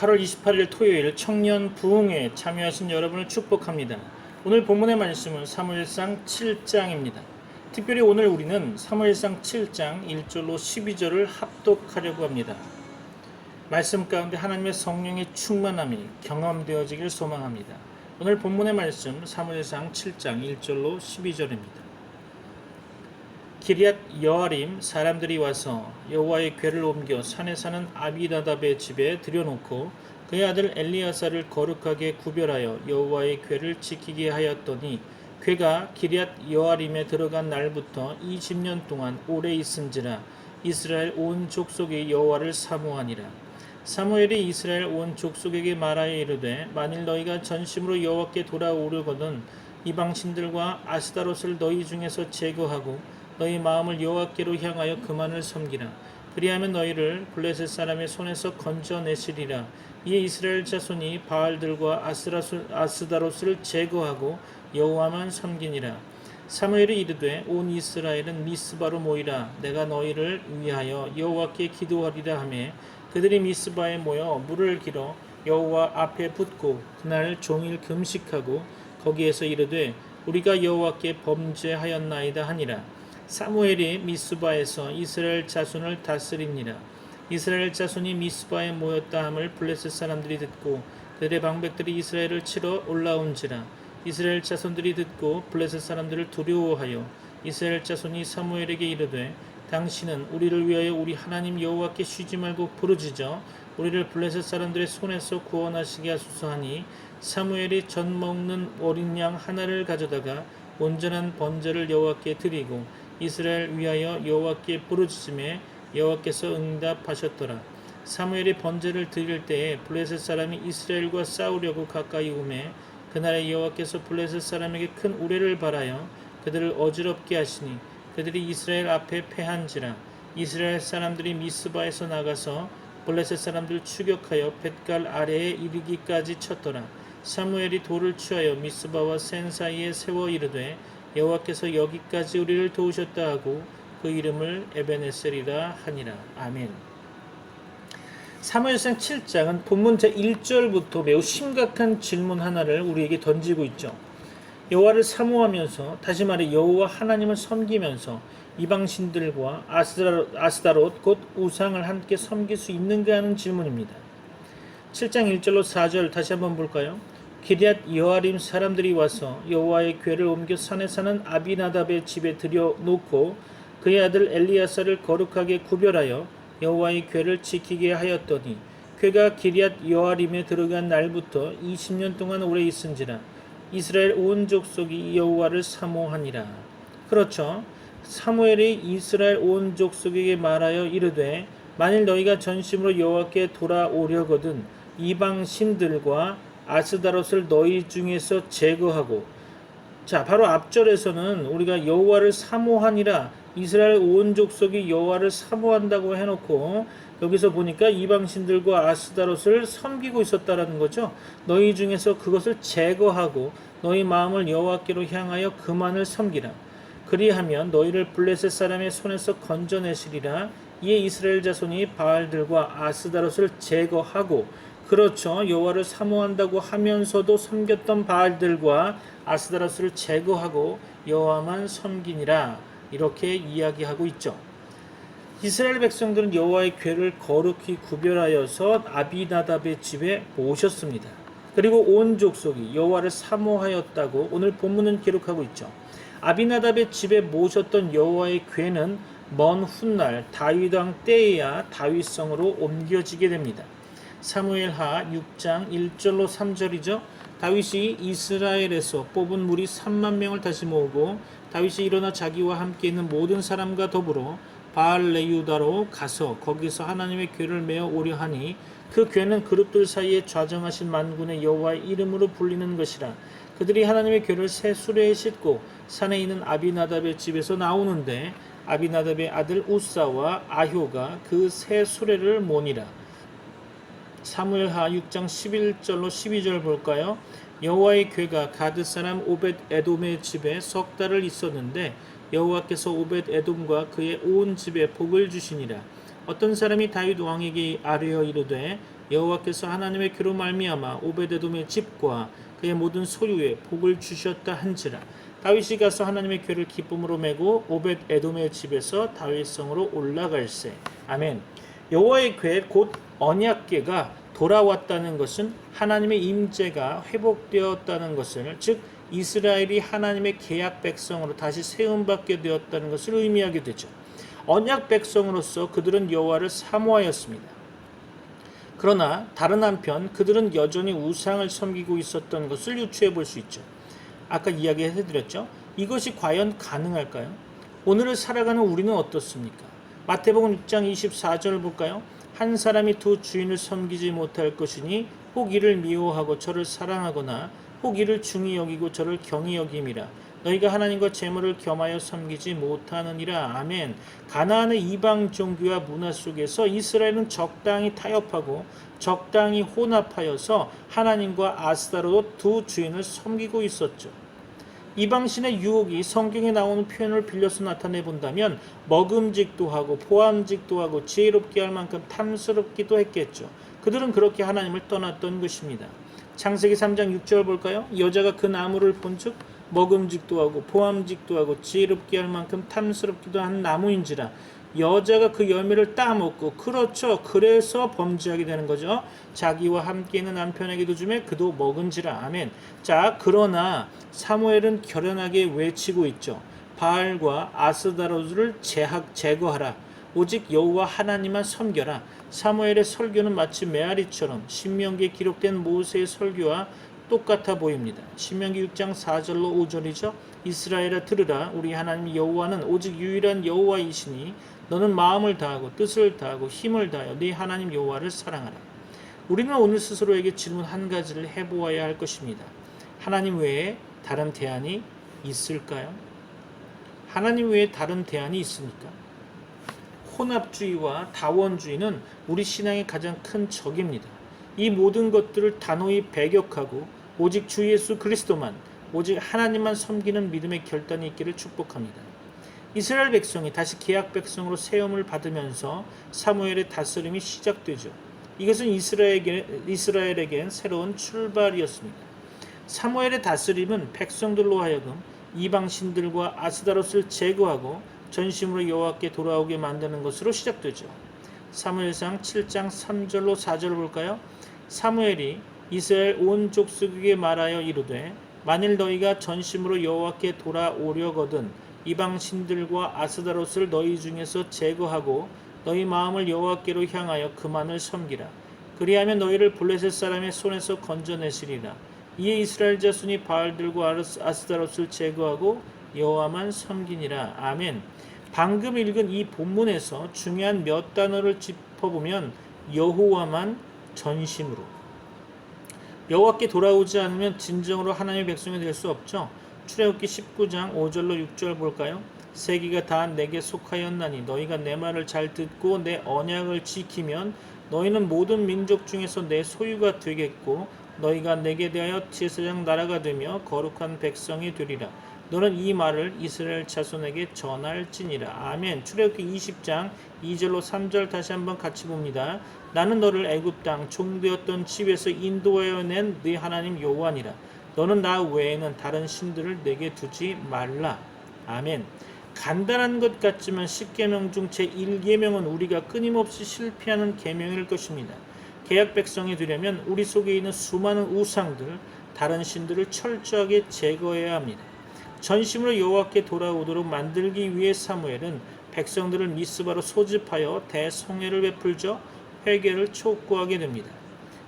8월 28일 토요일 청년 부흥회에 참여하신 여러분을 축복합니다. 오늘 본문의 말씀은 사무엘상 7장입니다. 특별히 오늘 우리는 사무엘상 7장 1절로 12절을 합독하려고 합니다. 말씀 가운데 하나님의 성령의 충만함이 경험되어지길 소망합니다. 오늘 본문의 말씀 사무엘상 7장 1절로 12절입니다. 기럇 여아림 사람들이 와서 여호와의 궤를 옮겨 산에 사는 아비나답의 집에 들여놓고 그의 아들 엘리야사를 거룩하게 구별하여 여호와의 궤를 지키게 하였더니 궤가 기럇 여아림에 들어간 날부터 20년 동안 오래 있은지라 이스라엘 온 족속이 여호와를 사모하니라. 사무엘이 이스라엘 온 족속에게 말하여 이르되 만일 너희가 전심으로 여호와께 돌아오려거든 이방신들과 아스다롯을 너희 중에서 제거하고 너희 마음을 여호와께로 향하여 그만을 섬기라. 그리하면 너희를 블레셋 사람의 손에서 건져내시리라. 이에 이스라엘 자손이 바알들과 아스다롯을 제거하고 여호와만 섬기니라. 사무엘이 이르되 온 이스라엘은 미스바로 모이라. 내가 너희를 위하여 여호와께 기도하리라 하매 그들이 미스바에 모여 물을 길어 여호와 앞에 붓고 그날 종일 금식하고 거기에서 이르되 우리가 여호와께 범죄하였나이다 하니라. 사무엘이 미스바에서 이스라엘 자손을 다스리니라. 이스라엘 자손이 미스바에 모였다 함을 블레셋 사람들이 듣고 그들의 방백들이 이스라엘을 치러 올라온지라. 이스라엘 자손들이 듣고 블레셋 사람들을 두려워하여 이스라엘 자손이 사무엘에게 이르되 당신은 우리를 위하여 우리 하나님 여호와께 쉬지 말고 부르짖어 우리를 블레셋 사람들의 손에서 구원하시게 하소서 하니 사무엘이 젖 먹는 어린 양 하나를 가져다가 온전한 번제를 여호와께 드리고 이스라엘 위하여 여호와께 부르짖음에 여호와께서 응답하셨더라. 사무엘이 번제를 드릴 때에 블레셋 사람이 이스라엘과 싸우려고 가까이 오매 그날에 여호와께서 블레셋 사람에게 큰 우레를 발하여 그들을 어지럽게 하시니 그들이 이스라엘 앞에 패한지라. 이스라엘 사람들이 미스바에서 나가서 블레셋 사람들을 추격하여 뱃갈 아래에 이르기까지 쳤더라. 사무엘이 돌을 취하여 미스바와 센 사이에 세워 이르되 여호와께서 여기까지 우리를 도우셨다 하고 그 이름을 에베네셀이라 하니라. 아멘. 사무엘상 7장은 본문 제1절부터 매우 심각한 질문 하나를 우리에게 던지고 있죠. 여호와를 사모하면서 다시 말해 여호와 하나님을 섬기면서 이방신들과 아스다롯 곧 우상을 함께 섬길 수 있는가 하는 질문입니다. 7장 1절로 4절 다시 한번 볼까요? 기럇 여아림 사람들이 와서 여호와의 궤를 옮겨 산에 사는 아비나답의 집에 들여놓고 그의 아들 엘리야사를 거룩하게 구별하여 여호와의 궤를 지키게 하였더니 궤가 기럇 여아림에 들어간 날부터 20년 동안 오래 있은지라 이스라엘 온 족속이 여호와를 사모하니라. 그렇죠. 사무엘이 이스라엘 온 족속에게 말하여 이르되 만일 너희가 전심으로 여호와께 돌아오려거든 이방 신들과 아스다롯을 너희 중에서 제거하고, 자 바로 앞절에서는 우리가 여호와를 사모하니라 이스라엘 온 족속이 여호와를 사모한다고 해놓고 여기서 보니까 이방신들과 아스다롯을 섬기고 있었다라는 거죠. 너희 중에서 그것을 제거하고 너희 마음을 여호와께로 향하여 그만을 섬기라. 그리하면 너희를 블레셋 사람의 손에서 건져내시리라. 이에 이스라엘 자손이 바알들과 아스다롯을 제거하고, 그렇죠. 여호와를 사모한다고 하면서도 섬겼던 바알들과 아스다롯을 제거하고 여호와만 섬기니라. 이렇게 이야기하고 있죠. 이스라엘 백성들은 여호와의 궤를 거룩히 구별하여서 아비나답의 집에 모셨습니다. 그리고 온 족속이 여호와를 사모하였다고 오늘 본문은 기록하고 있죠. 아비나답의 집에 모셨던 여호와의 궤는 먼 훗날 다윗 왕 때에야 다윗성으로 옮겨지게 됩니다. 사무엘하 6장 1절로 3절이죠. 다윗이 이스라엘에서 뽑은 무리 3만 명을 다시 모으고 다윗이 일어나 자기와 함께 있는 모든 사람과 더불어 바알레유다로 가서 거기서 하나님의 궤를 메어 오려 하니 그 궤는 그룹들 사이에 좌정하신 만군의 여호와의 이름으로 불리는 것이라. 그들이 하나님의 궤를 새 수레에 싣고 산에 있는 아비나답의 집에서 나오는데 아비나답의 아들 우사와 아효가 그 새 수레를 모니라. 사무엘하 6장 11절로 12절 볼까요? 여호와의 궤가 가드 사람 오벳 에돔의 집에 석 달을 있었는데 여호와께서 오벳 에돔과 그의 온 집에 복을 주시니라. 어떤 사람이 다윗 왕에게 아뢰어 이르되 여호와께서 하나님의 귀로 말미암아 오벳에돔의 집과 그의 모든 소유에 복을 주셨다 한지라. 다윗이 가서 하나님의 궤를 기쁨으로 메고 오벳에돔의 집에서 다윗성으로 올라갈세. 아멘. 여호와의 궤 곧 언약궤가 돌아왔다는 것은 하나님의 임재가 회복되었다는 것을, 즉 이스라엘이 하나님의 계약 백성으로 다시 세움받게 되었다는 것을 의미하게 되죠. 언약 백성으로서 그들은 여호와를 사모하였습니다. 그러나 다른 한편 그들은 여전히 우상을 섬기고 있었던 것을 유추해 볼 수 있죠. 아까 이야기해드렸죠. 이것이 과연 가능할까요? 오늘을 살아가는 우리는 어떻습니까? 마태복음 6장 24절을 볼까요? 한 사람이 두 주인을 섬기지 못할 것이니 혹 이를 미워하고 저를 사랑하거나 혹 이를 중히 여기고 저를 경히 여김이라. 너희가 하나님과 재물을 겸하여 섬기지 못하느니라. 아멘. 가나안의 이방 종교와 문화 속에서 이스라엘은 적당히 타협하고 적당히 혼합하여서 하나님과 아스타로도 두 주인을 섬기고 있었죠. 이방신의 유혹이 성경에 나오는 표현을 빌려서 나타내 본다면 먹음직도 하고 보암직도 하고 지혜롭게 할 만큼 탐스럽기도 했겠죠. 그들은 그렇게 하나님을 떠났던 것입니다. 창세기 3장 6절 볼까요? 여자가 그 나무를 본즉 먹음직도 하고 보암직도 하고 지혜롭게 할 만큼 탐스럽기도 한 나무인지라. 여자가 그 열매를 따먹고, 그렇죠, 그래서 범죄하게 되는 거죠. 자기와 함께 있는 남편에게도 주매 그도 먹은지라. 아멘. 자, 그러나 사무엘은 결연하게 외치고 있죠. 바알과 아스다로를 제거하라. 오직 여호와 하나님만 섬겨라. 사무엘의 설교는 마치 메아리처럼 신명기에 기록된 모세의 설교와 똑같아 보입니다. 신명기 6장 4절로 5절이죠. 이스라엘아 들으라. 우리 하나님 여호와는 오직 유일한 여호와이시니 너는 마음을 다하고 뜻을 다하고 힘을 다하여 네 하나님 여호와를 사랑하라. 우리는 오늘 스스로에게 질문 한 가지를 해보아야 할 것입니다. 하나님 외에 다른 대안이 있을까요? 하나님 외에 다른 대안이 있습니까? 혼합주의와 다원주의는 우리 신앙의 가장 큰 적입니다. 이 모든 것들을 단호히 배격하고 오직 주 예수 그리스도만, 오직 하나님만 섬기는 믿음의 결단이 있기를 축복합니다. 이스라엘 백성이 다시 계약 백성으로 세움을 받으면서 사무엘의 다스림이 시작되죠. 이것은 이스라엘에겐 새로운 출발이었습니다. 사무엘의 다스림은 백성들로 하여금 이방신들과 아스다롯을 제거하고 전심으로 여호와께 돌아오게 만드는 것으로 시작되죠. 사무엘상 7장 3절로 4절을 볼까요? 사무엘이 이스라엘 온 족속에게 말하여 이르되 만일 너희가 전심으로 여호와께 돌아오려거든 이방 신들과 아스다롯을 너희 중에서 제거하고 너희 마음을 여호와께로 향하여 그만을 섬기라. 그리하면 너희를 블레셋 사람의 손에서 건져내시리라. 이에 이스라엘 자손이 바알들과 아스다롯을 제거하고 여호와만 섬기니라. 아멘. 방금 읽은 이 본문에서 중요한 몇 단어를 짚어보면 여호와만 전심으로, 여호와께 돌아오지 않으면 진정으로 하나님의 백성이 될 수 없죠. 출애굽기 19장 5절로 6절 볼까요? 세계가 다 내게 속하였나니 너희가 내 말을 잘 듣고 내 언약을 지키면 너희는 모든 민족 중에서 내 소유가 되겠고 너희가 내게 대하여 제사장 나라가 되며 거룩한 백성이 되리라. 너는 이 말을 이스라엘 자손에게 전할지니라. 아멘. 출애굽기 20장 2절로 3절 다시 한번 같이 봅니다. 나는 너를 애굽 땅 종되었던 집에서 인도하여 낸 네 하나님 여호와니라. 너는 나 외에는 다른 신들을 내게 두지 말라. 아멘. 간단한 것 같지만 10계명 중 제1계명은 우리가 끊임없이 실패하는 계명일 것입니다. 계약 백성이 되려면 우리 속에 있는 수많은 우상들, 다른 신들을 철저하게 제거해야 합니다. 전심으로 여호와께 돌아오도록 만들기 위해 사무엘은 백성들을 미스바로 소집하여 대성회를 베풀죠. 회개를 촉구하게 됩니다.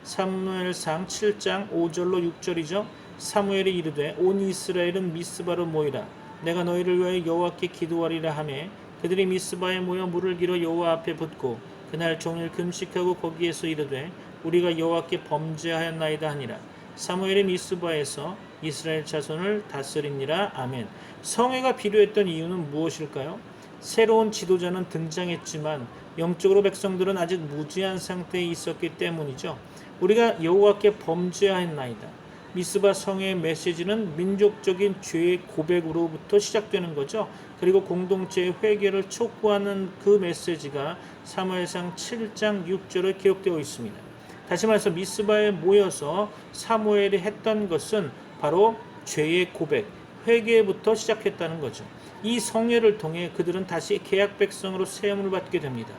사무엘상 7장 5절로 6절이죠. 사무엘이 이르되 온 이스라엘은 미스바로 모이라. 내가 너희를 위하여 여호와께 기도하리라 하매 그들이 미스바에 모여 물을 길어 여호와 앞에 붓고 그날 종일 금식하고 거기에서 이르되 우리가 여호와께 범죄하였나이다 하니라. 사무엘이 미스바에서 이스라엘 자손을 다스리니라. 아멘. 성회가 필요했던 이유는 무엇일까요? 새로운 지도자는 등장했지만 영적으로 백성들은 아직 무지한 상태에 있었기 때문이죠. 우리가 여호와께 범죄하였나이다. 미스바 성회의 메시지는 민족적인 죄의 고백으로부터 시작되는 거죠. 그리고 공동체의 회개를 촉구하는 그 메시지가 사무엘상 7장 6절에 기록되어 있습니다. 다시 말해서 미스바에 모여서 사무엘이 했던 것은 바로 죄의 고백, 회개부터 시작했다는 거죠. 이 성회를 통해 그들은 다시 계약 백성으로 세움을 받게 됩니다.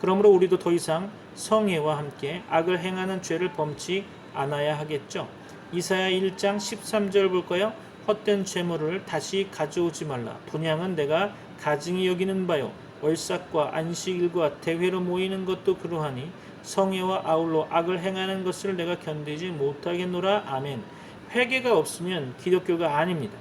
그러므로 우리도 더 이상 성회와 함께 악을 행하는 죄를 범치 않아야 하겠죠. 이사야 1장 13절 볼까요? 헛된 재물을 다시 가져오지 말라. 분향은 내가 가증히 여기는 바요. 월삭과 안식일과 대회로 모이는 것도 그러하니 성회와 아울러 악을 행하는 것을 내가 견디지 못하겠노라. 아멘. 회개가 없으면 기독교가 아닙니다.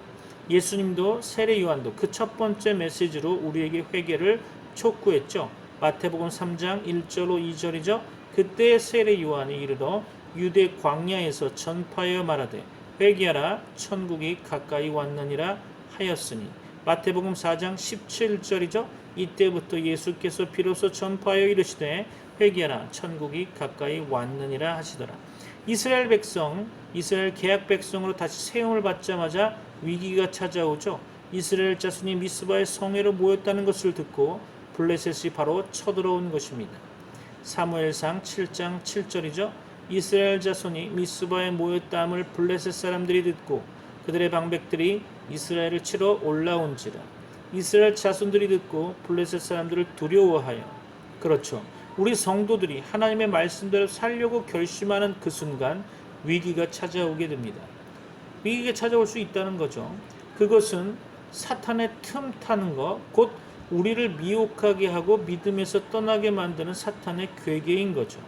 예수님도 세례 요한도 그 첫 번째 메시지로 우리에게 회개를 촉구했죠. 마태복음 3장 1절로 2절이죠. 그때 세례 요한이 이르러 유대 광야에서 전파하여 말하되 회개하라 천국이 가까이 왔느니라 하였으니. 마태복음 4장 17절이죠. 이때부터 예수께서 비로소 전파하여 이르시되 회개하라 천국이 가까이 왔느니라 하시더라. 이스라엘 백성, 이스라엘 계약 백성으로 다시 세움을 받자마자 위기가 찾아오죠. 이스라엘 자손이 미스바의 성회로 모였다는 것을 듣고 블레셋이 바로 쳐들어온 것입니다. 사무엘상 7장 7절이죠. 이스라엘 자손이 미스바에 모였다함을 블레셋 사람들이 듣고 그들의 방백들이 이스라엘을 치러 올라온지라. 이스라엘 자손들이 듣고 블레셋 사람들을 두려워하여, 그렇죠, 우리 성도들이 하나님의 말씀대로 살려고 결심하는 그 순간 위기가 찾아오게 됩니다. 위기가 찾아올 수 있다는 거죠. 그것은 사탄의 틈 타는 것, 곧 우리를 미혹하게 하고 믿음에서 떠나게 만드는 사탄의 괴계인 거죠.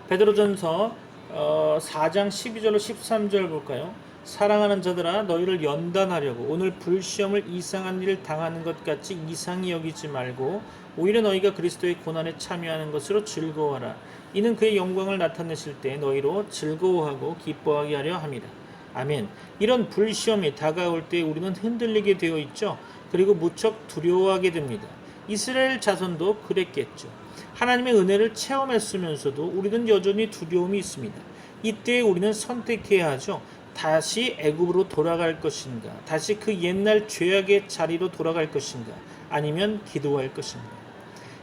베드로전서 4장 12절로 13절 볼까요? 사랑하는 자들아 너희를 연단하려고 오늘 불시험을 이상한 일을 당하는 것 같이 이상히 여기지 말고 오히려 너희가 그리스도의 고난에 참여하는 것으로 즐거워하라. 이는 그의 영광을 나타내실 때 너희로 즐거워하고 기뻐하게 하려 함이라. 아멘. 이런 불시험이 다가올 때 우리는 흔들리게 되어 있죠. 그리고 무척 두려워하게 됩니다. 이스라엘 자손도 그랬겠죠. 하나님의 은혜를 체험했으면서도 우리는 여전히 두려움이 있습니다. 이때 우리는 선택해야 하죠. 다시 애굽으로 돌아갈 것인가, 다시 그 옛날 죄악의 자리로 돌아갈 것인가, 아니면 기도할 것인가.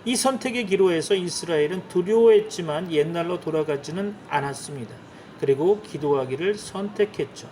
이 선택의 기로에서 이스라엘은 두려워했지만 옛날로 돌아가지는 않았습니다. 그리고 기도하기를 선택했죠.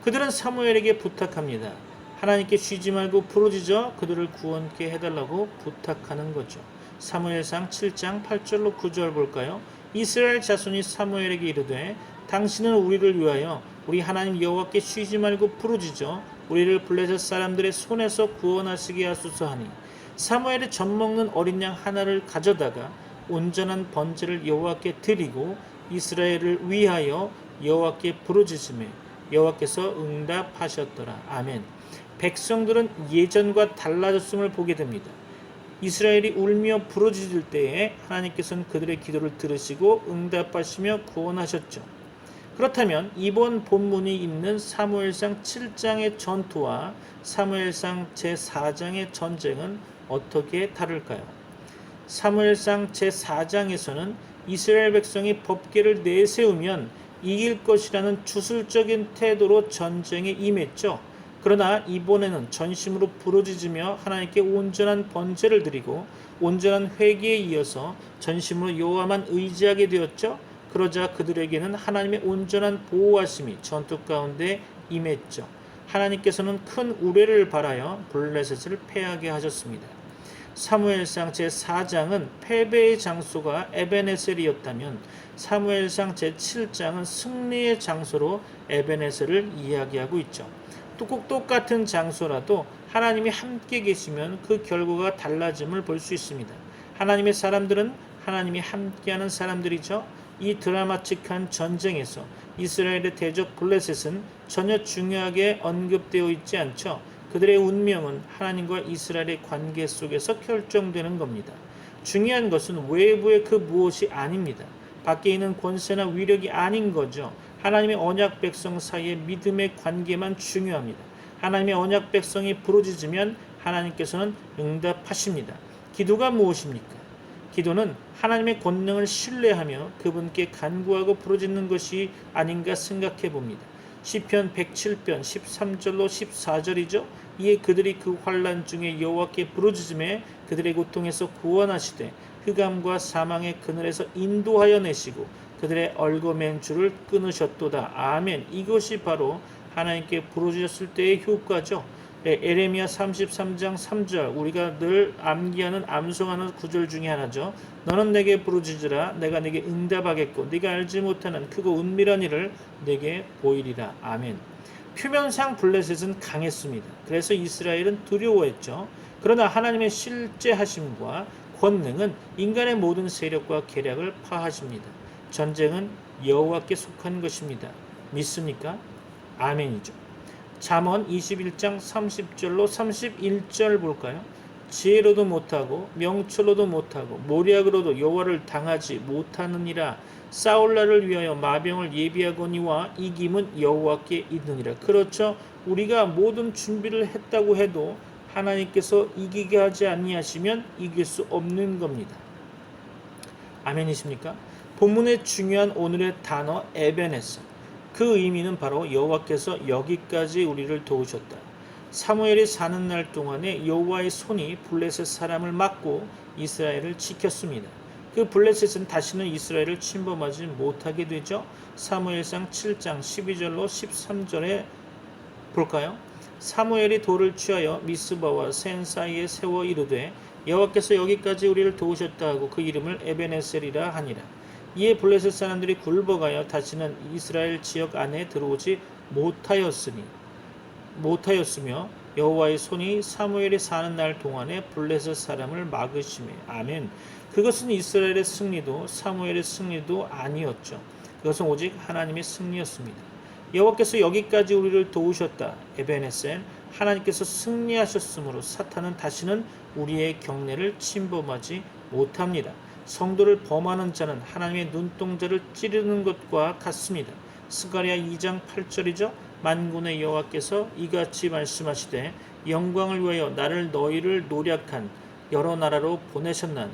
그들은 사무엘에게 부탁합니다. 하나님께 쉬지 말고 부르짖어 그들을 구원케 해달라고 부탁하는 거죠. 사무엘상 7장 8절로 9절 볼까요? 이스라엘 자손이 사무엘에게 이르되 당신은 우리를 위하여 우리 하나님 여호와께 쉬지 말고 부르짖어 우리를 블레셋 사람들의 손에서 구원하시게 하소서 하니 사무엘이 젖먹는 어린 양 하나를 가져다가 온전한 번제를 여호와께 드리고 이스라엘을 위하여 여호와께 부르짖으매 여호와께서 응답하셨더라. 아멘. 백성들은 예전과 달라졌음을 보게 됩니다. 이스라엘이 울며 부르짖을 때에 하나님께서는 그들의 기도를 들으시고 응답하시며 구원하셨죠. 그렇다면 이번 본문이 있는 사무엘상 7장의 전투와 사무엘상 제4장의 전쟁은 어떻게 다를까요? 사무엘상 제4장에서는 이스라엘 백성이 법궤를 내세우면 이길 것이라는 주술적인 태도로 전쟁에 임했죠. 그러나 이번에는 전심으로 부르짖으며 하나님께 온전한 번제를 드리고 온전한 회개에 이어서 전심으로 여호와만 의지하게 되었죠. 그러자 그들에게는 하나님의 온전한 보호하심이 전투 가운데 임했죠. 하나님께서는 큰 우레를 발하여 블레셋을 패하게 하셨습니다. 사무엘상 제4장은 패배의 장소가 에벤에셀이었다면 사무엘상 제7장은 승리의 장소로 에벤에셀을 이야기하고 있죠. 꼭 똑같은 장소라도 하나님이 함께 계시면 그 결과가 달라짐을 볼 수 있습니다. 하나님의 사람들은 하나님이 함께하는 사람들이죠. 이 드라마틱한 전쟁에서 이스라엘의 대적 블레셋은 전혀 중요하게 언급되어 있지 않죠. 그들의 운명은 하나님과 이스라엘의 관계 속에서 결정되는 겁니다. 중요한 것은 외부의 그 무엇이 아닙니다. 밖에 있는 권세나 위력이 아닌 거죠. 하나님의 언약 백성 사이의 믿음의 관계만 중요합니다. 하나님의 언약 백성이 부르짖으면 하나님께서는 응답하십니다. 기도가 무엇입니까? 기도는 하나님의 권능을 신뢰하며 그분께 간구하고 부르짖는 것이 아닌가 생각해 봅니다. 시편 107편 13절로 14절이죠. 이에 그들이 그 환난 중에 여호와께 부르짖음에 그들의 고통에서 구원하시되 흑암과 사망의 그늘에서 인도하여 내시고 그들의 얽어맨 줄을 끊으셨도다. 아멘. 이것이 바로 하나님께 부르짖었을 때의 효과죠. 에레미야 33장 3절 우리가 늘 암기하는 암송하는 구절 중에 하나죠. 너는 내게 부르짖으라 내가 내게 응답하겠고 네가 알지 못하는 크고 은밀한 일을 내게 보이리라. 아멘. 표면상 블레셋은 강했습니다. 그래서 이스라엘은 두려워했죠. 그러나 하나님의 실제 하심과 권능은 인간의 모든 세력과 계략을 파하십니다. 전쟁은 여호와께 속한 것입니다. 믿습니까? 아멘이죠. 잠언 21장 30절로 31절 볼까요? 지혜로도 못하고 명철로도 못하고 모략으로도 여호와를 당하지 못하느니라. 싸울 날을 위하여 마병을 예비하거니와 이김은 여호와께 있느니라. 그렇죠. 우리가 모든 준비를 했다고 해도 하나님께서 이기게 하지 아니하시면 이길 수 없는 겁니다. 아멘이십니까? 본문의 중요한 오늘의 단어 에베네서. 그 의미는 바로 여호와께서 여기까지 우리를 도우셨다. 사무엘이 사는 날 동안에 여호와의 손이 블레셋 사람을 막고 이스라엘을 지켰습니다. 그 블레셋은 다시는 이스라엘을 침범하지 못하게 되죠. 사무엘상 7장 12절로 13절에 볼까요? 사무엘이 돌을 취하여 미스바와 센 사이에 세워 이르되 여호와께서 여기까지 우리를 도우셨다 하고 그 이름을 에베네셀이라 하니라. 이에 블레셋 사람들이 굴복하여 다시는 이스라엘 지역 안에 들어오지 못하였으며 여호와의 손이 사무엘이 사는 날 동안에 블레셋 사람을 막으심에. 아멘. 그것은 이스라엘의 승리도 사무엘의 승리도 아니었죠. 그것은 오직 하나님의 승리였습니다. 여호와께서 여기까지 우리를 도우셨다. 에베네셀. 하나님께서 승리하셨으므로 사탄은 다시는 우리의 경내를 침범하지 못합니다. 성도를 범하는 자는 하나님의 눈동자를 찌르는 것과 같습니다. 스가랴 2장 8절이죠. 만군의 여호와께서 이같이 말씀하시되 영광을 위하여 나를 너희를 노략한 여러 나라로 보내셨나니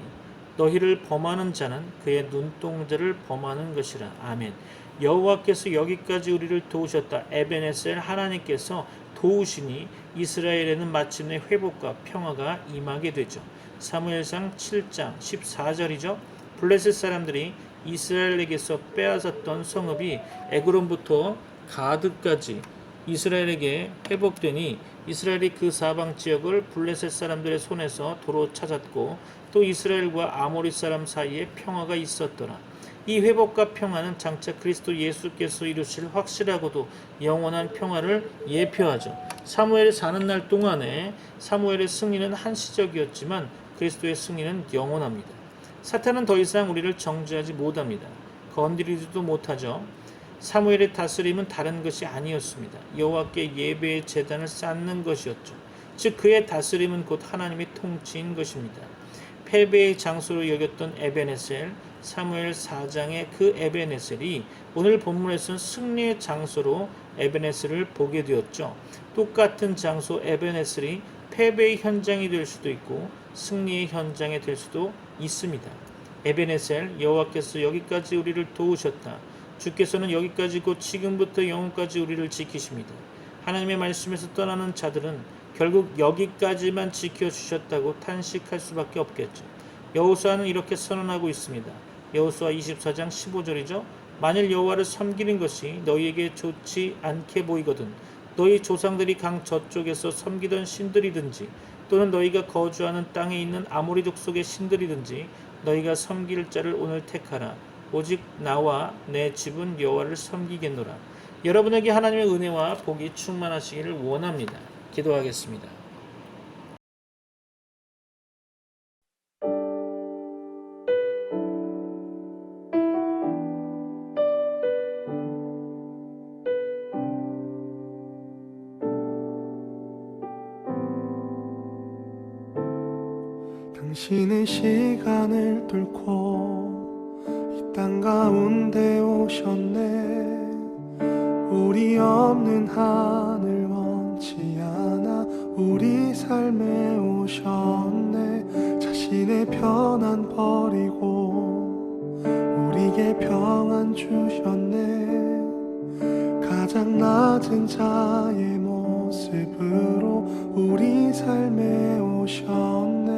너희를 범하는 자는 그의 눈동자를 범하는 것이라. 아멘. 여호와께서 여기까지 우리를 도우셨다. 에베네셀. 하나님께서 도우시니 이스라엘에는 마침내 회복과 평화가 임하게 되죠. 사무엘상 7장 14절이죠. 블레셋 사람들이 이스라엘에게서 빼앗았던 성읍이 에그론부터 가드까지 이스라엘에게 회복되니 이스라엘이 그 사방 지역을 블레셋 사람들의 손에서 도로 찾았고 또 이스라엘과 아모리 사람 사이에 평화가 있었더라. 이 회복과 평화는 장차 그리스도 예수께서 이루실 확실하고도 영원한 평화를 예표하죠. 사무엘이 사는 날 동안에 사무엘의 승리는 한시적이었지만 그리스도의 승리는 영원합니다. 사탄은 더 이상 우리를 정죄하지 못합니다. 건드리지도 못하죠. 사무엘의 다스림은 다른 것이 아니었습니다. 여호와께 예배의 제단을 쌓는 것이었죠. 즉 그의 다스림은 곧 하나님의 통치인 것입니다. 패배의 장소로 여겼던 에베네셀, 사무엘 4장의 그 에베네셀이 오늘 본문에서는 승리의 장소로 에베네셀을 보게 되었죠. 똑같은 장소 에베네셀이 패배의 현장이 될 수도 있고 승리의 현장이 될 수도 있습니다. 에베네셀. 여호와께서 여기까지 우리를 도우셨다. 주께서는 여기까지 곧 지금부터 영원까지 우리를 지키십니다. 하나님의 말씀에서 떠나는 자들은 결국 여기까지만 지켜주셨다고 탄식할 수밖에 없겠죠. 여호수아는 이렇게 선언하고 있습니다. 여호수아 24장 15절이죠. 만일 여호와를 섬기는 것이 너희에게 좋지 않게 보이거든 너희 조상들이 강 저쪽에서 섬기던 신들이든지 또는 너희가 거주하는 땅에 있는 아모리 족속의 신들이든지 너희가 섬길 자를 오늘 택하라. 오직 나와 내 집은 여호와를 섬기겠노라. 여러분에게 하나님의 은혜와 복이 충만하시기를 원합니다. 기도하겠습니다. 당신의 시간을 뚫고 이 땅 가운데 오셨네. 우리 없는 하늘 원치 않아 우리 삶에 오셨네. 자신의 편안 버리고 우리에게 평안 주셨네. 가장 낮은 자의 모습으로 우리 삶에 오셨네.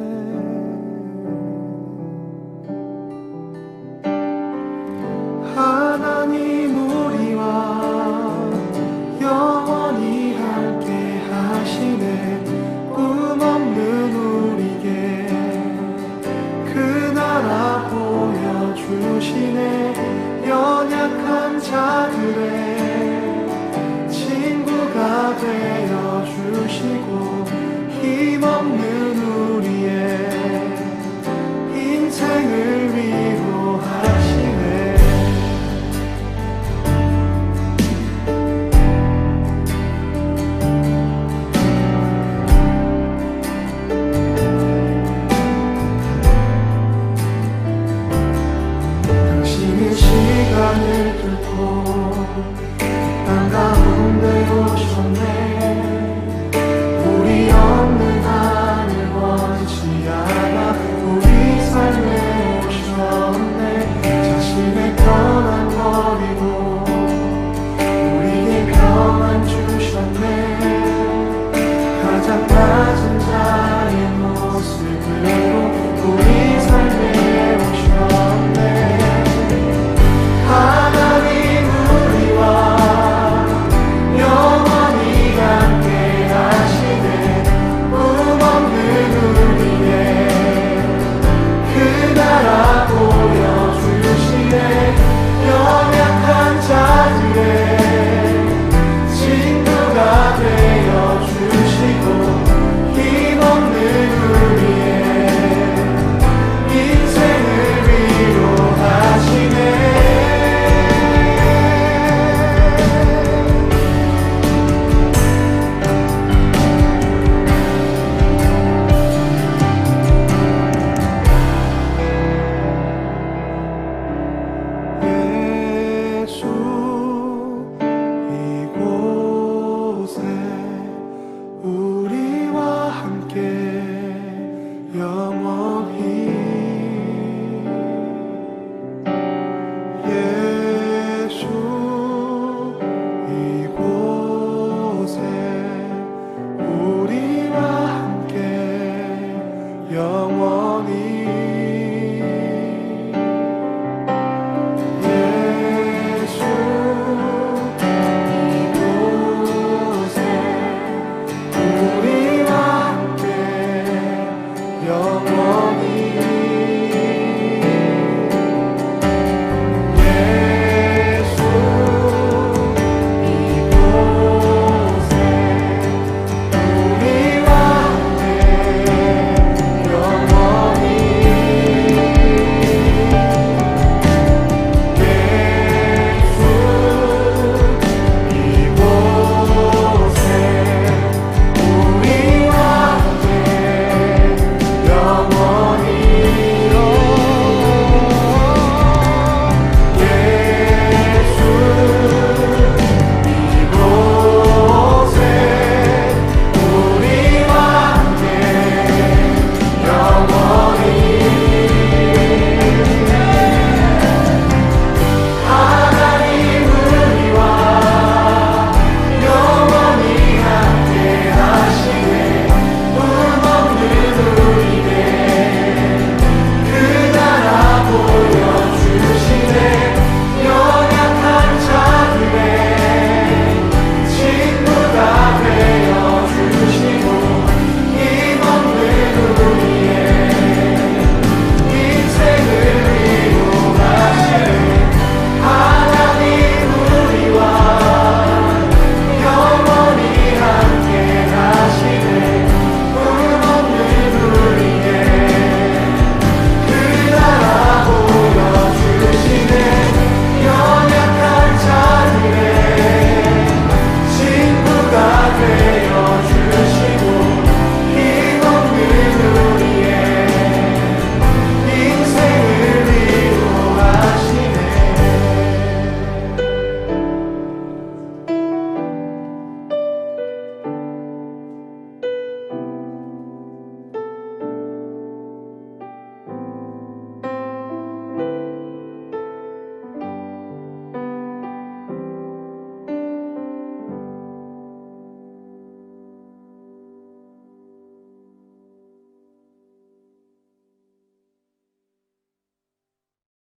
하나님 우리와 영원히 함께 하시네. 꿈 없는 우리에게 그 나라 보여주시네. 연약한 자들의 친구가 되어주시고 힘없는 우리의 인생을 위로하시네. 당신의 시간을 뚫고